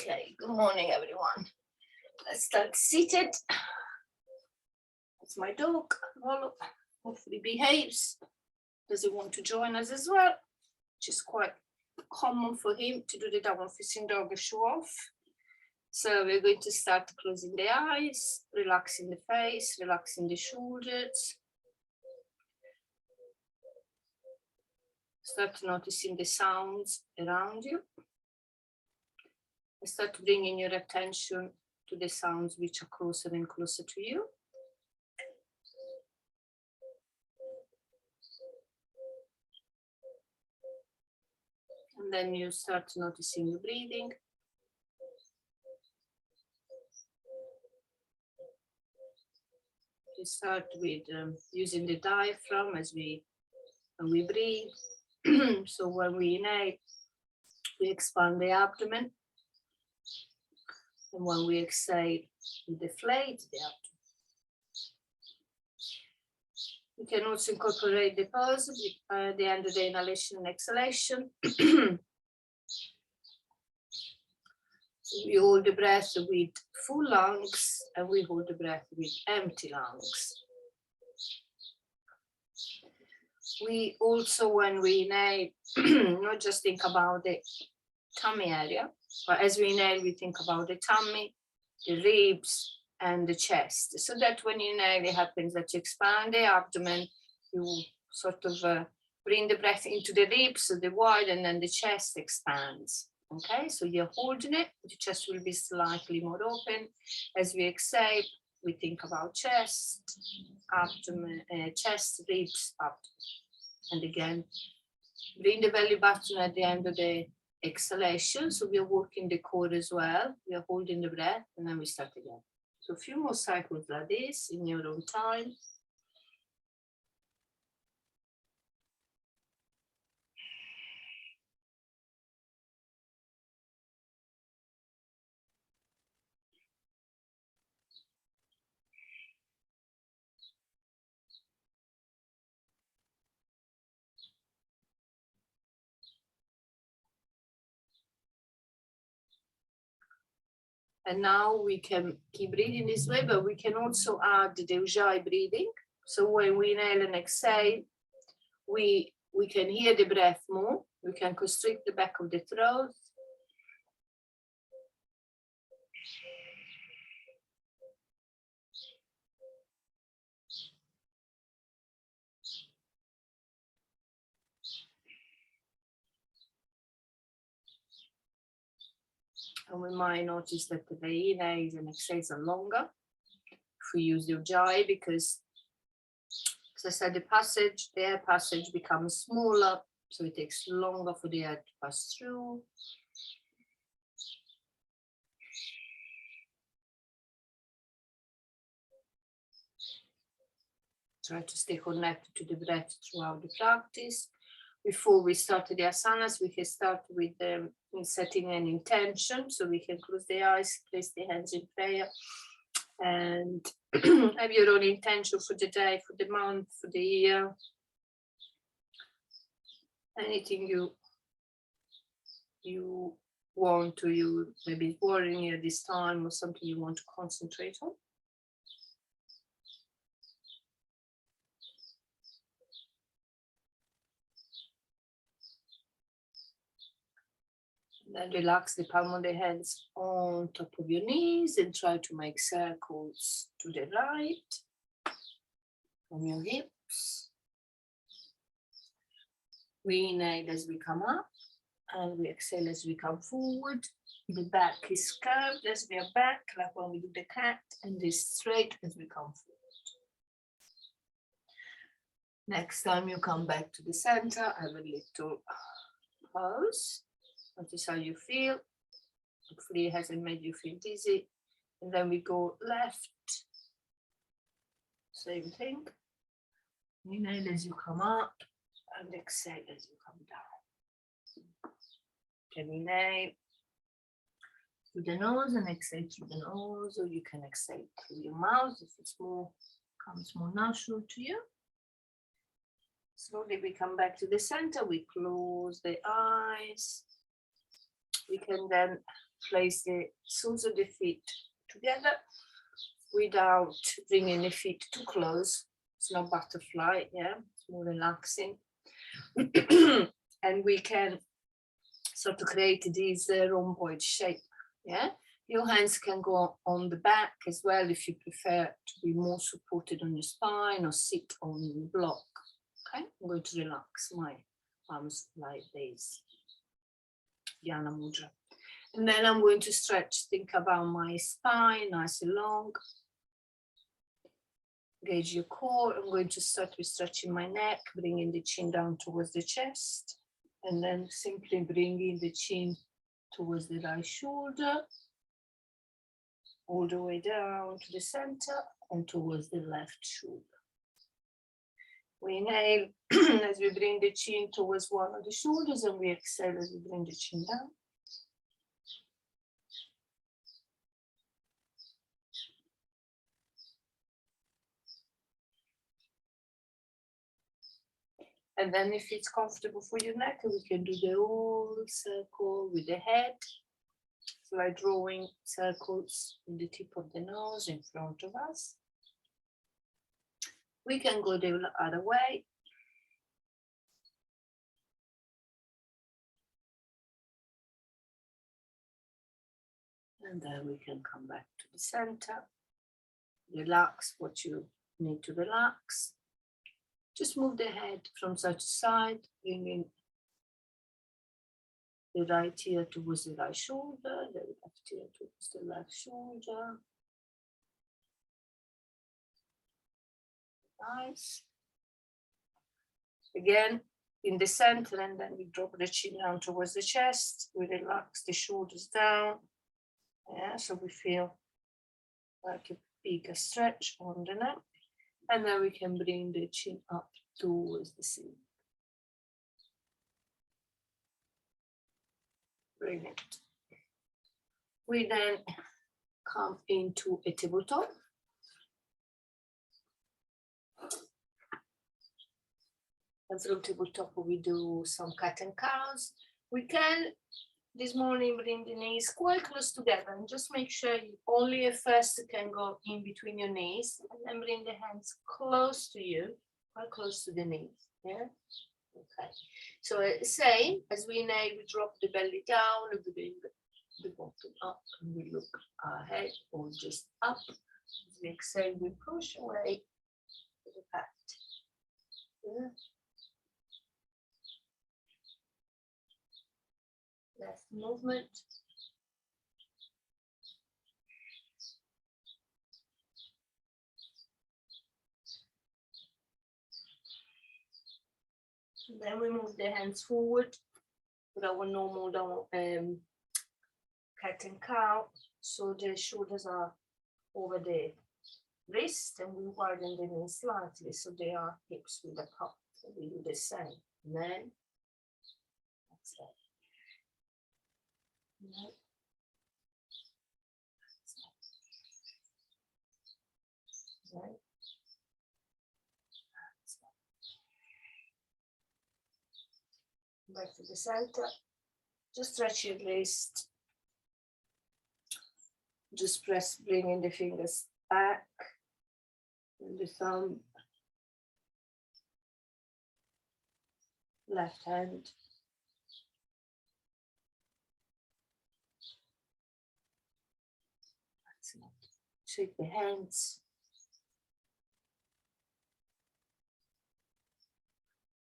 Okay, good morning, everyone. Let's start seated. That's my dog. Rollo hopefully behaves. Does he want to join us as well? Which is quite common for him to do the downward-facing dog show off. So we're going to start closing the eyes, relaxing the face, relaxing the shoulders. Start noticing the sounds around you. And start bringing your attention to the sounds which are closer and closer to you. And then you start noticing your breathing. You start with using the diaphragm as when we breathe. So when we inhale, we expand the abdomen. And when we exhale, we deflate the abdomen. We can also incorporate the pause at the end of the inhalation and exhalation. We hold the breath with full lungs and we hold the breath with empty lungs. We also, when we inhale, not just think about the tummy area, but as we inhale, we think about the tummy, the ribs, and the chest. So that when you inhale, it happens that you expand the abdomen, you sort of bring the breath into the ribs, so the wide, and then the chest expands. Okay, so you're holding it, the chest will be slightly more open. As we exhale, we think about chest, abdomen, chest, ribs, abdomen. And again, bring the belly button at the end of the exhalation. So we are working the core as well. We are holding the breath and then we start again. So a few more cycles like this in your own time. And now we can keep breathing this way, but we can also add the Ujjayi breathing. So when we inhale and exhale, we can hear the breath more. We can constrict the back of the throat. And we might notice that the inhales and exhales are longer if we use the Ujjayi, because, as I said, the air passage becomes smaller, so it takes longer for the air to pass through. Try to stay connected to the breath throughout the practice. Before we start the asanas, we can start with setting an intention. So we can close the eyes, place the hands in prayer, and have your own intention for the day, for the month, for the year. Anything you want to, you maybe worrying you at this time, or something you want to concentrate on. Then relax the palm of the hands on top of your knees and try to make circles to the right on your hips. We inhale as we come up and we exhale as we come forward. The back is curved as we are back, like when we do the cat, and is straight as we come forward. Next time you come back to the center, have a little pause. Notice how you feel. Hopefully it hasn't made you feel dizzy. And then we go left. Same thing. Inhale as you come up and exhale as you come down. You can inhale through the nose and exhale through the nose, or you can exhale through your mouth if it's comes more natural to you. Slowly we come back to the center. We close the eyes. We can then place the soles of the feet together without bringing the feet too close. It's not butterfly, yeah, it's more relaxing. And we can sort of create this rhomboid shape, yeah. Your hands can go on the back as well if you prefer to be more supported on your spine or sit on the block. Okay, I'm going to relax my arms like this, Dhyana Mudra. And then I'm going to stretch, think about my spine, nice and long. Engage your core. I'm going to start with stretching my neck, bringing the chin down towards the chest, and then simply bringing the chin towards the right shoulder, all the way down to the center and towards the left shoulder. We inhale as we bring the chin towards one of the shoulders, and we exhale as we bring the chin down. And then if it's comfortable for your neck, we can do the whole circle with the head. So like drawing circles in the tip of the nose in front of us. We can go the other way. And then we can come back to the center. Relax what you need to relax. Just move the head from side to side, bringing the right ear towards the right shoulder, the left ear towards the left shoulder. Nice. Again, in the center, and then we drop the chin down towards the chest. We relax the shoulders down. Yeah, so we feel like a bigger stretch on the neck. And then we can bring the chin up towards the ceiling. Brilliant. We then come into a tabletop. And from tabletop we do some cat and cows. We can this morning bring the knees quite close together and just make sure you only at first can go in between your knees, and then bring the hands close to you, quite close to the knees. Yeah. Okay. So same as we inhale, we drop the belly down, we bring the bottom up, and we look ahead or just up. As we exhale, we push away to the back. Yeah. Left movement. And then we move the hands forward with our normal cat and cow. So the shoulders are over the wrist, and we widen the knees slightly so they are hips with the cup. So we do the same. And then exhale. Right. Back to the center. Just stretch your wrist. Just press, bringing the fingers back, and the thumb, left hand. Shake the hands.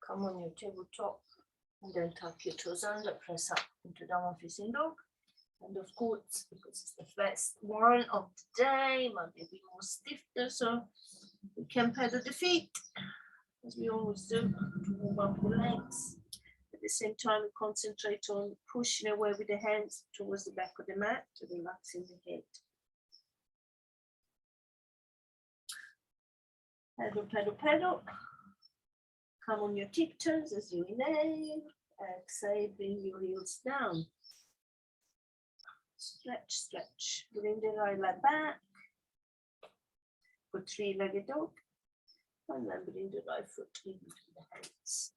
Come on your tabletop, and then tuck your toes under, press up into downward facing dog. And of course, because it's the first one of the day, might be a bit more stiffer, so we can pedal the feet, as we always do, to move up the legs. At the same time, we concentrate on pushing away with the hands towards the back of the mat to relaxing the head. Pedal, pedal, pedal. Come on your tiptoes as you inhale. Exhale, bring your heels down. Stretch, stretch. Bring the right leg back. For three-legged dog. And then bring the right foot in between the hands.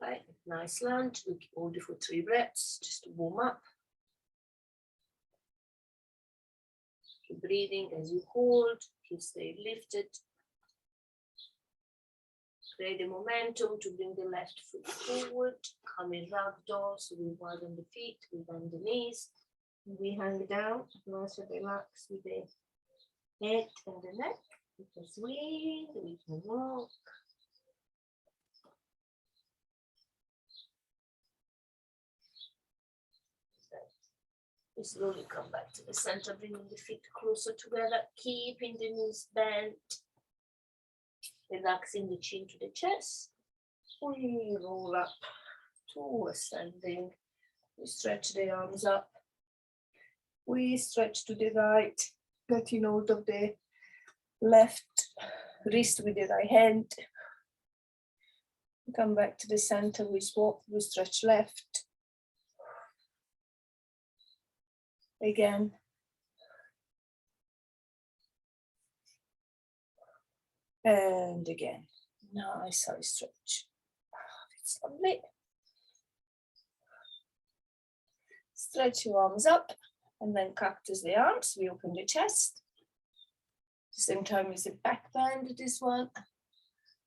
Okay, nice lunge. We keep hold it for 3 breaths just to warm up. Keep breathing as you hold, keep stay lifted. Create the momentum to bring the left foot forward. Come in ragdoll, so we widen the feet, we bend the knees. We hang down, nice and relax with the head and the neck. We can swing, we can walk. We slowly come back to the center, bringing the feet closer together, keeping the knees bent. Relaxing the chin to the chest. We roll up to ascending. We stretch the arms up. We stretch to the right, getting hold of the left wrist with the right hand. Come back to the center, we swap, we stretch left. Again. And again. Nice side stretch. It's lovely. Stretch your arms up and then cactus the arms. We open the chest. At the same time as the back bend, this one.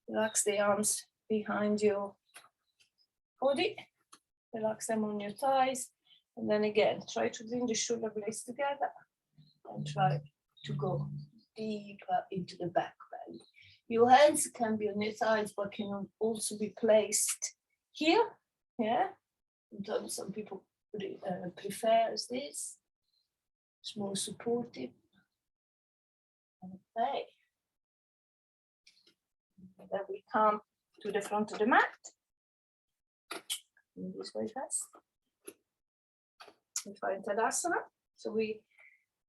Relax the arms behind your body. Relax them on your thighs. And then again, try to bring the shoulder blades together and try to go deeper into the back bend. Your hands can be on your thighs, but can also be placed here. Yeah. Sometimes some people prefer this. It's more supportive. Okay. Then we come to the front of the mat. In this way first. We find Tadasana. So we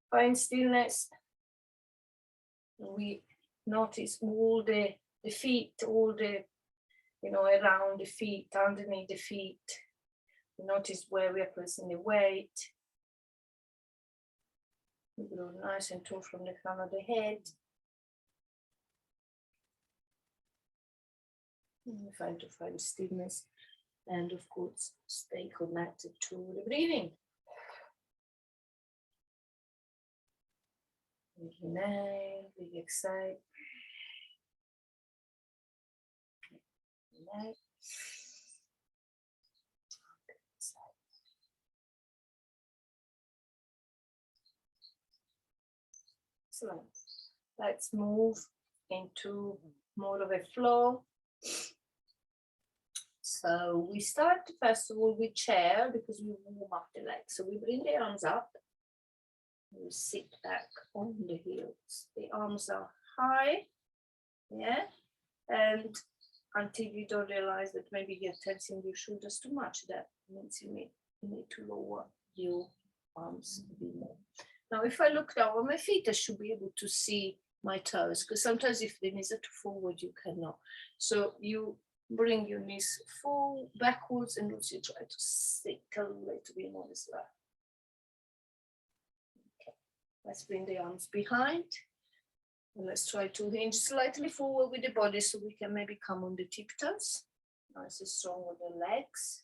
find stillness. We notice all the feet, all the, around the feet, underneath the feet. We notice where we are placing the weight. We grow nice and tall from the crown of the head. And we find stillness. And of course, stay connected to the breathing. Big inhale, big exhale. Inhale. Excellent. Let's move into more of a flow. So we start first of all with chair because we warm up the legs. So we bring the arms up. We sit back on the heels. The arms are high, yeah, and until you don't realize that maybe you're tensing your shoulders too much, that means you need to lower your arms a bit more. Now, if I look down on my feet, I should be able to see my toes, because sometimes if the knees are too forward, you cannot. So you bring your knees full backwards and also try to sit a little bit more as well. Let's bring the arms behind. And let's try to hinge slightly forward with the body so we can maybe come on the tiptoes. Nice and strong with the legs.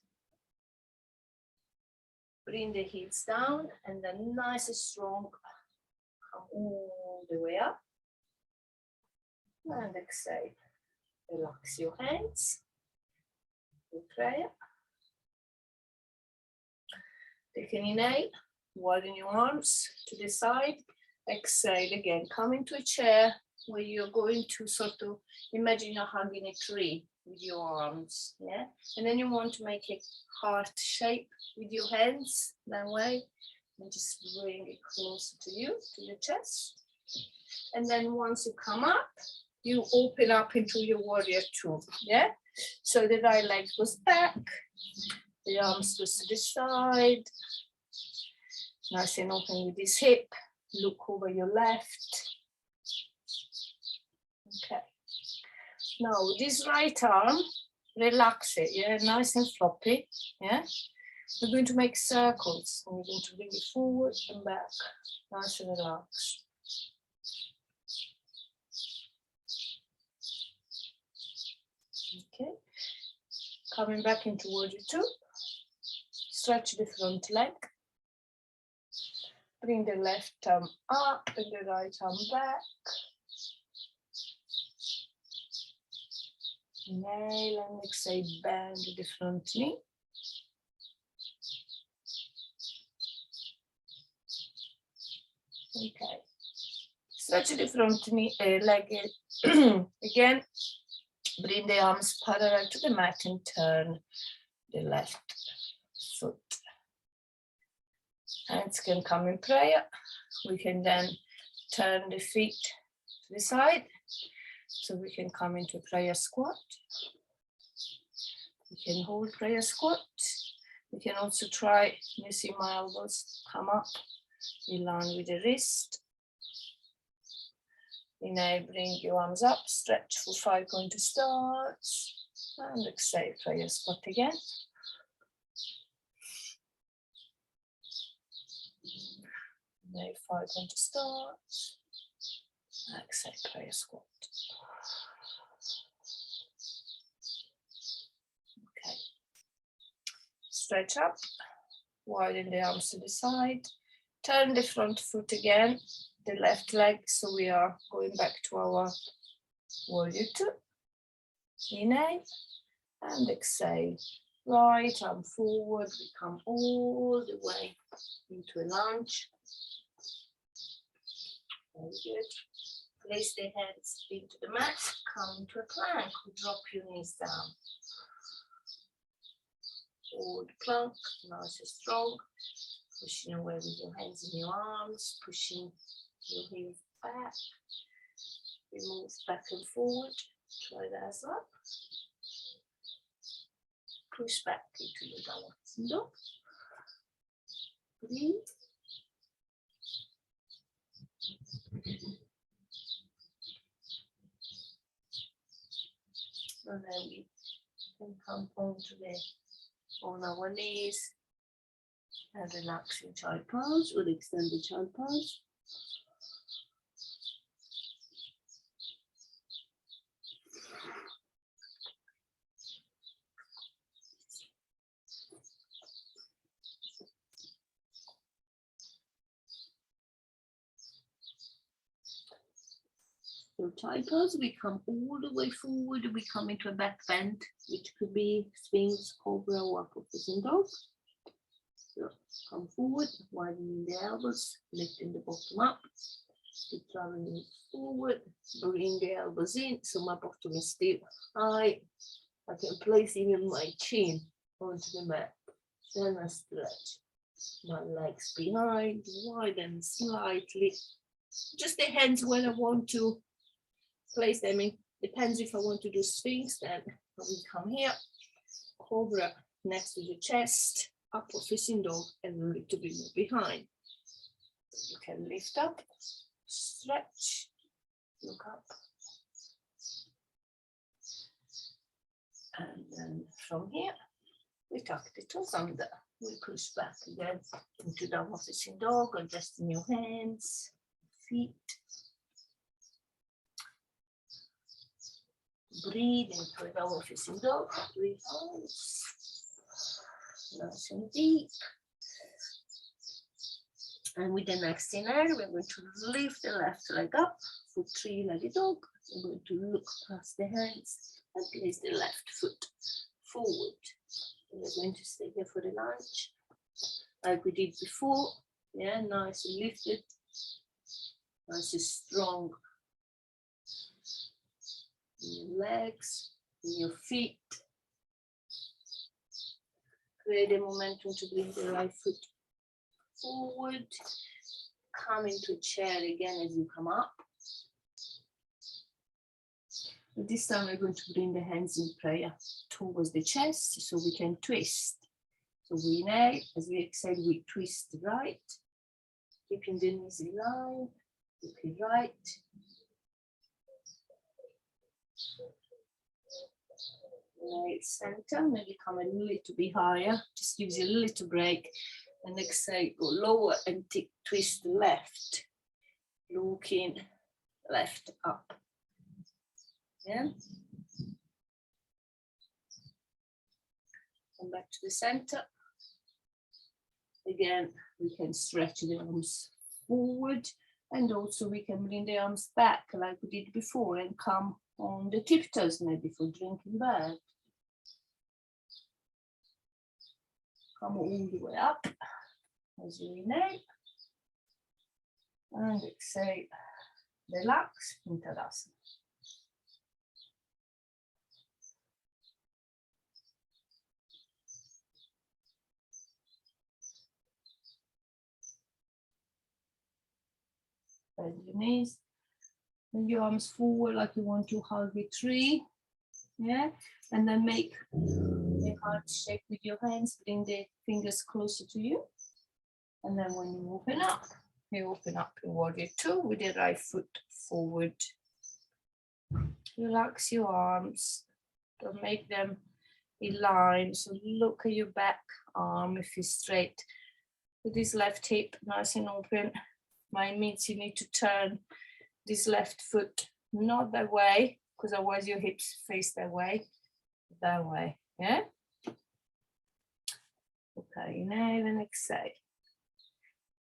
Bring the heels down and then nice and strong. Come all the way up. And exhale. Relax your hands. Good prayer. Take an inhale. Widen your arms to the side. Exhale again. Come into a chair where you're going to sort of imagine you're hugging a tree with your arms. Yeah. And then you want to make a heart shape with your hands that way. And just bring it closer to you, to the chest. And then once you come up, you open up into your warrior two. Yeah. So the right leg goes back. The arms goes to the side. Nice and open with this hip. Look over your left. Okay. Now this right arm, relax it. Yeah, nice and floppy. Yeah. We're going to make circles. And we're going to bring it forward and back. Nice and relaxed. Okay. Coming back into warrior two. Stretch the front leg. Bring the left arm up and the right arm back. Inhale and exhale, bend the front knee. Okay. Stretch the front knee, leg again. Bring the arms parallel to the mat and turn the left foot. Hands can come in prayer. We can then turn the feet to the side. So we can come into prayer squat. We can hold prayer squat. We can also try, you see my elbows come up, in line with the wrist. Inhale, bring your arms up, stretch for 5 pointer starts. And exhale, prayer squat again. Inhale, 5 pointer starts. Exhale, prayer squat. Okay. Stretch up, widen the arms to the side. Turn the front foot again, the left leg, so we are going back to our warrior two. Inhale and exhale. Right arm forward, we come all the way into a lunge. Very good. Place the hands into the mat, come into a plank, drop your knees down. Forward plank, nice and strong. Pushing away with your hands in your arms, pushing your heels back. We move back and forward. Try that as well. Push back into your downward facing dog. Breathe. And then we can come on our knees and relax in child pose or extended child pose. So child pose, we come all the way forward, we come into a back bend, which could be Sphinx, Cobra, or Upward Facing Dog. So come forward, widening the elbows, lifting the bottom up, keep traveling forward, bring the elbows in, so my bottom is still high. I can place even my chin onto the mat. Then I stretch my legs behind, widen slightly. Just the hands where I want to place them in. Depends if I want to do Sphinx, then I will come here. Cobra next to the chest, Upward Facing Dog, and a little bit more behind. You can lift up, stretch, look up. And then from here, we tuck the toes under. We push back again into Downward Facing Dog, adjusting your hands, feet. Breathe into a Downward Facing Dog. Breathe out. Nice and deep. And with the next inhale, we're going to lift the left leg up for three-legged dog. We're going to look past the hands and place the left foot forward. And we're going to stay here for the lunge, like we did before. Yeah, nice and lifted, nice and strong. In your legs, in your feet. Create a momentum to bring the right foot forward. Come into a chair again as you come up. This time we're going to bring the hands in prayer towards the chest so we can twist. So we inhale, as we exhale, we twist right, keeping the knees in line, looking right. Inhale, center, maybe come a little bit higher, just gives you a little break. And exhale, go lower and twist left, looking left up. Yeah. come back to the center. Again, we can stretch the arms forward, and also we can bring the arms back like we did before and come on the tiptoes, maybe for drinking bird. Come all the way up as you inhale, and exhale, relax in Tadasana. Bend your knees, bend your arms forward like you want to hug a tree. Yeah, and then make a heart shape with your hands, bring the fingers closer to you. And then when you open up in Warrior Two with the right foot forward. Relax your arms, don't make them in line. So look at your back arm if it's straight. With this left hip nice and open. Mine means you need to turn this left foot not that way, because otherwise your hips face that way, yeah? Okay, inhale and exhale.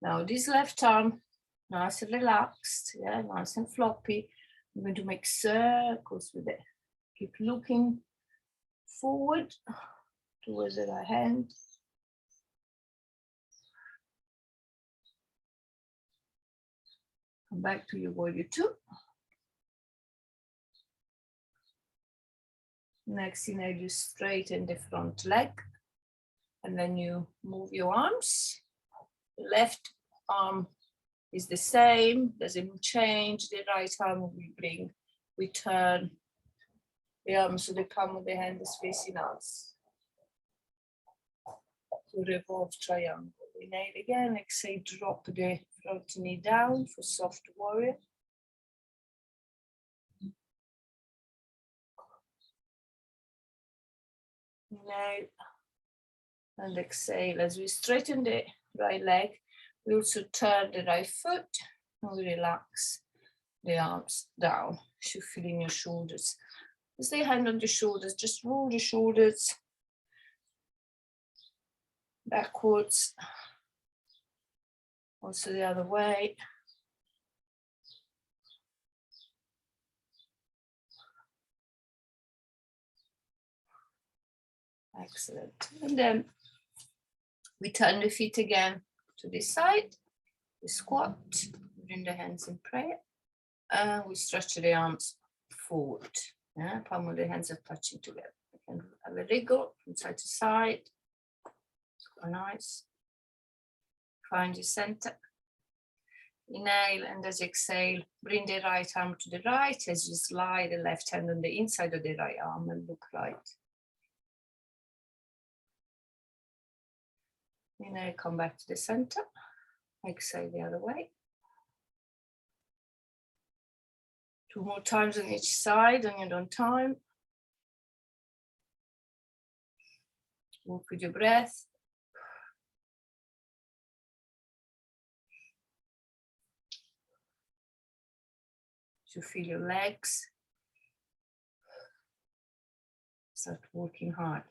Now this left arm, nice and relaxed, yeah, nice and floppy. I'm going to make circles with it. Keep looking forward towards the right hand. Come back to your Warrior Two. Next, inhale, you straighten the front leg, and then you move your arms. The left arm is the same, doesn't change. The right arm we turn the arms so the palm of the hand is facing us. To revolve triangle. Inhale again, exhale, drop the front knee down for soft warrior. Inhale and exhale. As we straighten the right leg, we also turn the right foot and we relax the arms down. You should feel in your shoulders. Stay hand on the shoulders, just roll the shoulders backwards, also the other way. Excellent. And then we turn the feet again to this side. We squat, bring the hands in prayer, and we stretch the arms forward. Yeah, palm of the hands are touching together. We can have a wriggle from side to side. Nice. Find your center. Inhale, and as you exhale, bring the right arm to the right as you slide the left hand on the inside of the right arm and look right. Inhale, come back to the center. Exhale the other way. 2 more times on each side on your own time. Walk with your breath. You feel your legs. Start working hard.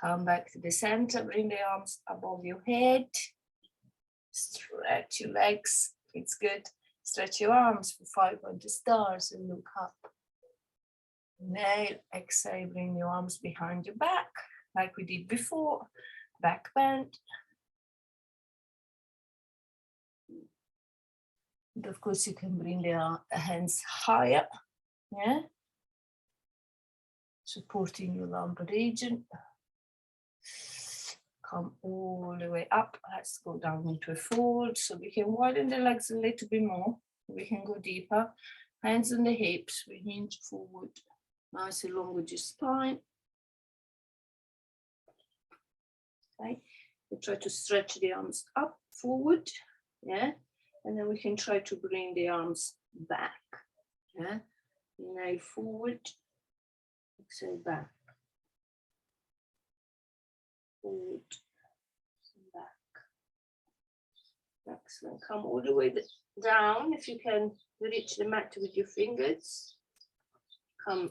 Come back to the center, bring the arms above your head. Stretch your legs, it's good. Stretch your arms for 5 pointed stars and look up. Inhale, exhale, bring your arms behind your back, like we did before. Back bend. And of course, you can bring the hands higher, yeah? Supporting your lumbar region. Come all the way up. Let's go down into a fold. So we can widen the legs a little bit more. We can go deeper. Hands on the hips. We hinge forward. Nice and long with your spine. Okay. We try to stretch the arms up, forward. Yeah. And then we can try to bring the arms back. Yeah. Inhale forward. Exhale back. Forward and back. Excellent. Come all the way down. If you can reach the mat with your fingers. Come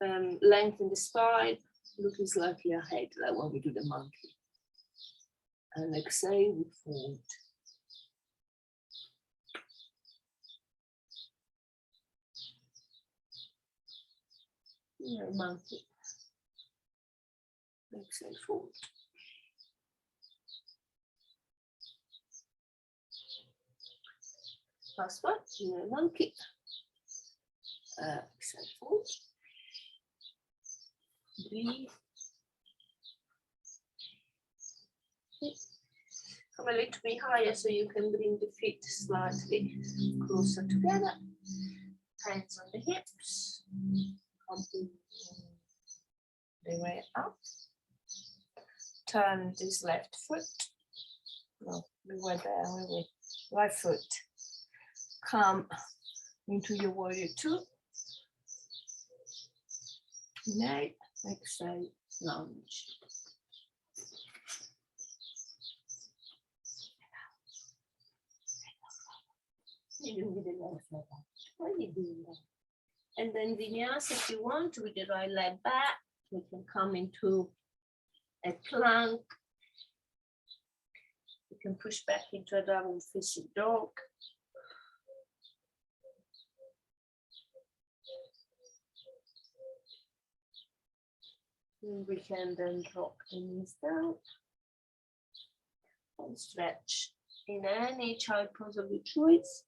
lengthen the spine. looking slightly ahead, like when we do the monkey. And exhale, we fold. Yeah, monkey. Exhale, fold. Last one, yeah, monkey. Exhale, fold. Breathe. Come a little bit higher so you can bring the feet slightly closer together. Hands on the hips. Come the way up. Turn this left foot. No, we were there, were we? Right foot. Come into your warrior two. Inhale, exhale, lunge. You do with the left leg up. Why are you doing that? And then vinyasa, if you want, with the right leg back, we can come into a plank. You can push back into a double facing dog. And we can then drop the knees down and stretch in any child pose of your choice.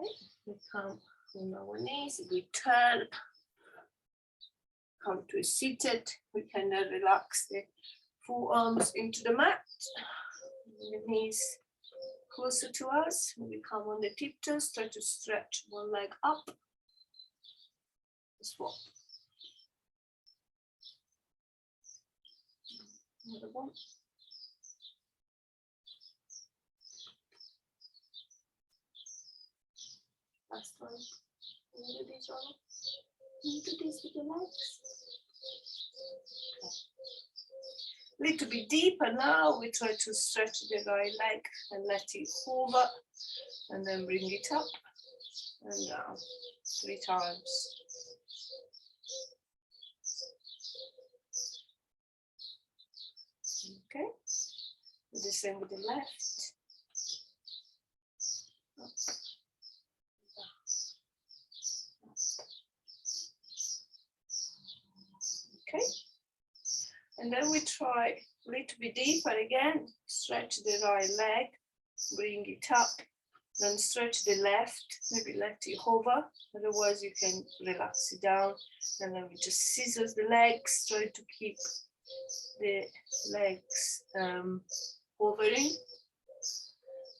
Okay. We come on our knees, we turn, come to a seated. We can then relax the forearms into the mat, the knees closer to us. We come on the tiptoes, try to stretch one leg up. Swap. Another one. Last one. Can you do this one? Can you do this with your legs? Okay. Little bit deeper now. We try to stretch the right leg and let it hover, and then bring it up and down 3 times. Okay. Do the same with the left. Up. Okay. And then we try a little bit deeper again. Stretch the right leg, bring it up, then stretch the left, maybe let it hover. Otherwise, you can relax it down. And then we just scissors the legs, try to keep the legs hovering.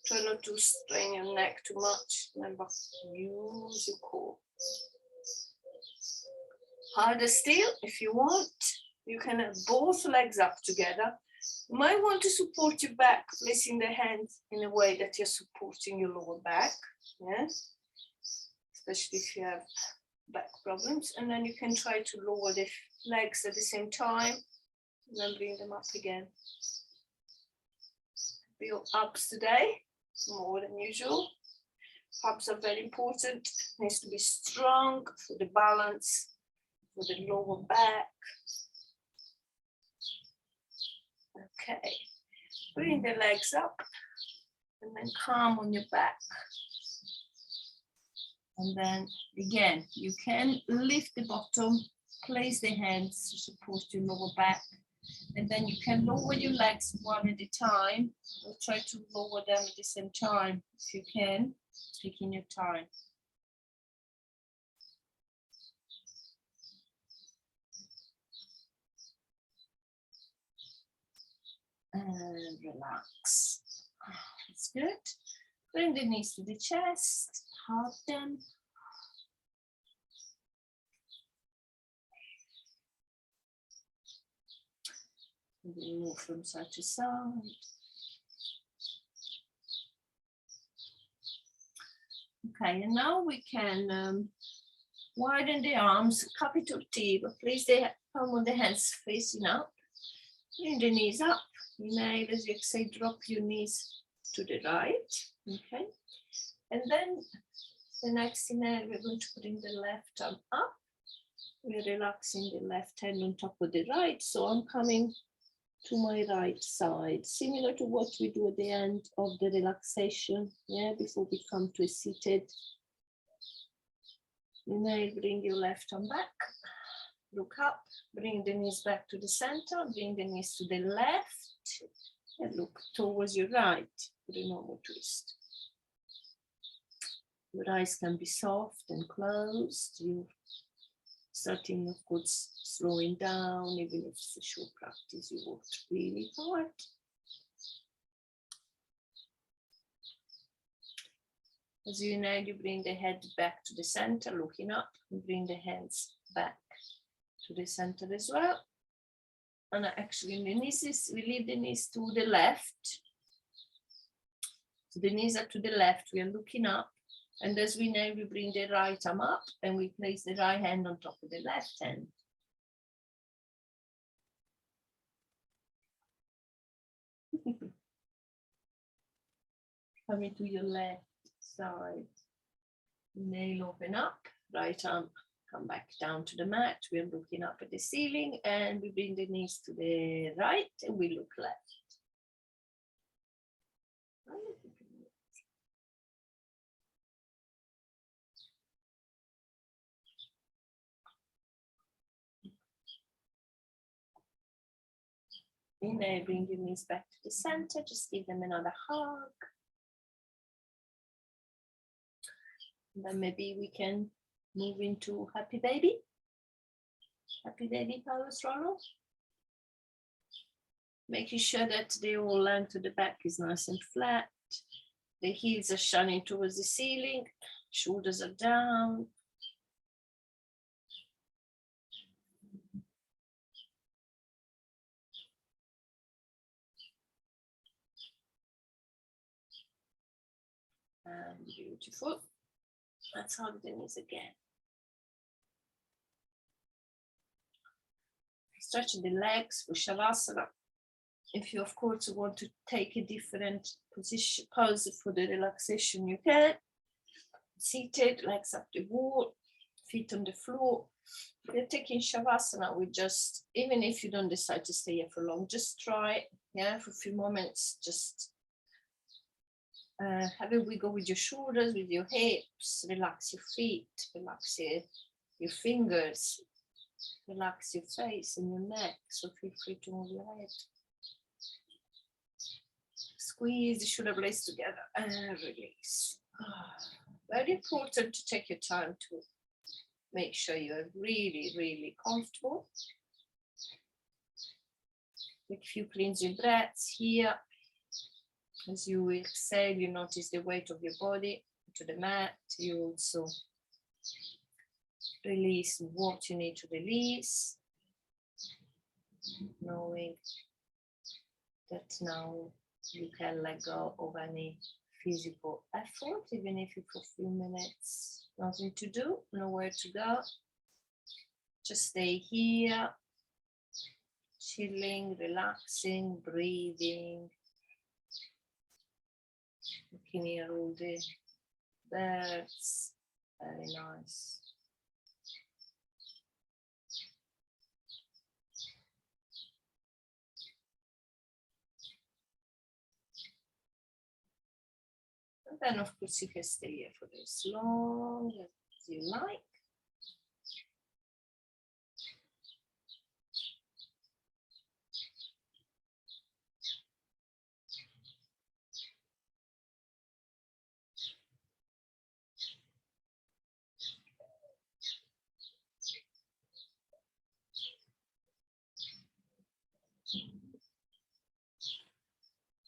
Try not to strain your neck too much. Remember, use your core. Harder still, if you want, you can have both legs up together. You might want to support your back, placing the hands in a way that you're supporting your lower back. Yes, especially if you have back problems. And then you can try to lower the legs at the same time, and then bring them up again. Build ups today, more than usual. Ups are very important. Needs to be strong for the balance, for the lower back. Okay, bring the legs up and then calm on your back. And then again, you can lift the bottom, place the hands to support your lower back. And then you can lower your legs one at a time, or try to lower them at the same time if you can, taking your time. And relax. That's good. Bring the knees to the chest, hug them. Move from side to side. Okay, and now we can widen the arms, capital T, but place the palm on the hands facing up. Bring the knees up, Inhale, as you exhale, drop your knees to the right. Okay. And then the next inhale, we're going to bring the left arm up. We're relaxing the left hand on top of the right. So I'm coming to my right side, similar to what we do at the end of the relaxation, yeah, before we come to a seated. Inhale, bring your left arm back, look up, bring the knees back to the center, bring the knees to the left, and look towards your right for the normal twist. Your eyes can be soft and closed. You're starting, of course, slowing down, even if it's a short practice, you worked really hard. As you inhale, you bring the head back to the center, looking up, and bring the hands back to the center as well. And actually, the knees, we leave the knees to the left. So the knees are to the left, we are looking up. And as we inhale, we bring the right arm up and we place the right hand on top of the left hand. Coming to your left side. Inhale, open up, right arm, come back down to the mat. We are looking up at the ceiling and we bring the knees to the right and we look left. Inhale, bring your knees back to the center, just give them another hug. And then maybe we can move into happy baby. Happy baby power swallow. Making sure that the whole length of the back is nice and flat. The heels are shining towards the ceiling, shoulders are down. And beautiful. Let's hug the knees again. Stretching the legs for Shavasana. If you, of course, want to take a different position, pose for the relaxation, you can. Seated, legs up the wall, feet on the floor. If you're taking Shavasana, we just, even if you don't decide to stay here for long, just try, yeah, for a few moments, just have a wiggle with your shoulders, with your hips, relax your feet, relax your fingers, relax your face and your neck, so feel free to move your head. Squeeze the shoulder blades together and release. Very important to take your time to make sure you're really, really comfortable. Take a few cleansing breaths here. As you exhale, you notice the weight of your body to the mat. You also release what you need to release, knowing that now you can let go of any physical effort, even if it's for a few minutes, nothing to do, nowhere to go. Just stay here, chilling, relaxing, breathing. You can hear all the birds, very nice. And then, of course, you can stay here for as long as you like.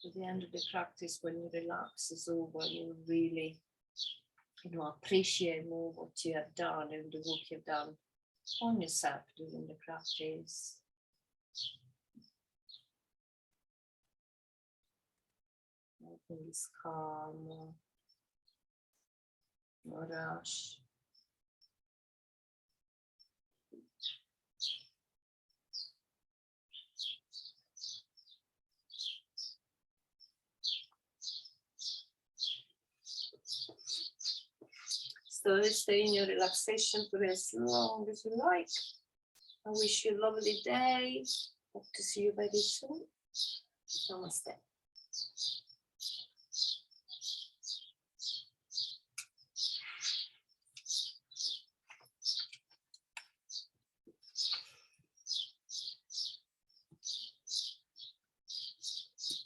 At the end of the practice, when you relax is over, you really, appreciate more what you have done and the work you've done on yourself during the practice. Everything is calm, no rush. So stay in your relaxation for as long as you like. I wish you a lovely day. Hope to see you very soon. Namaste.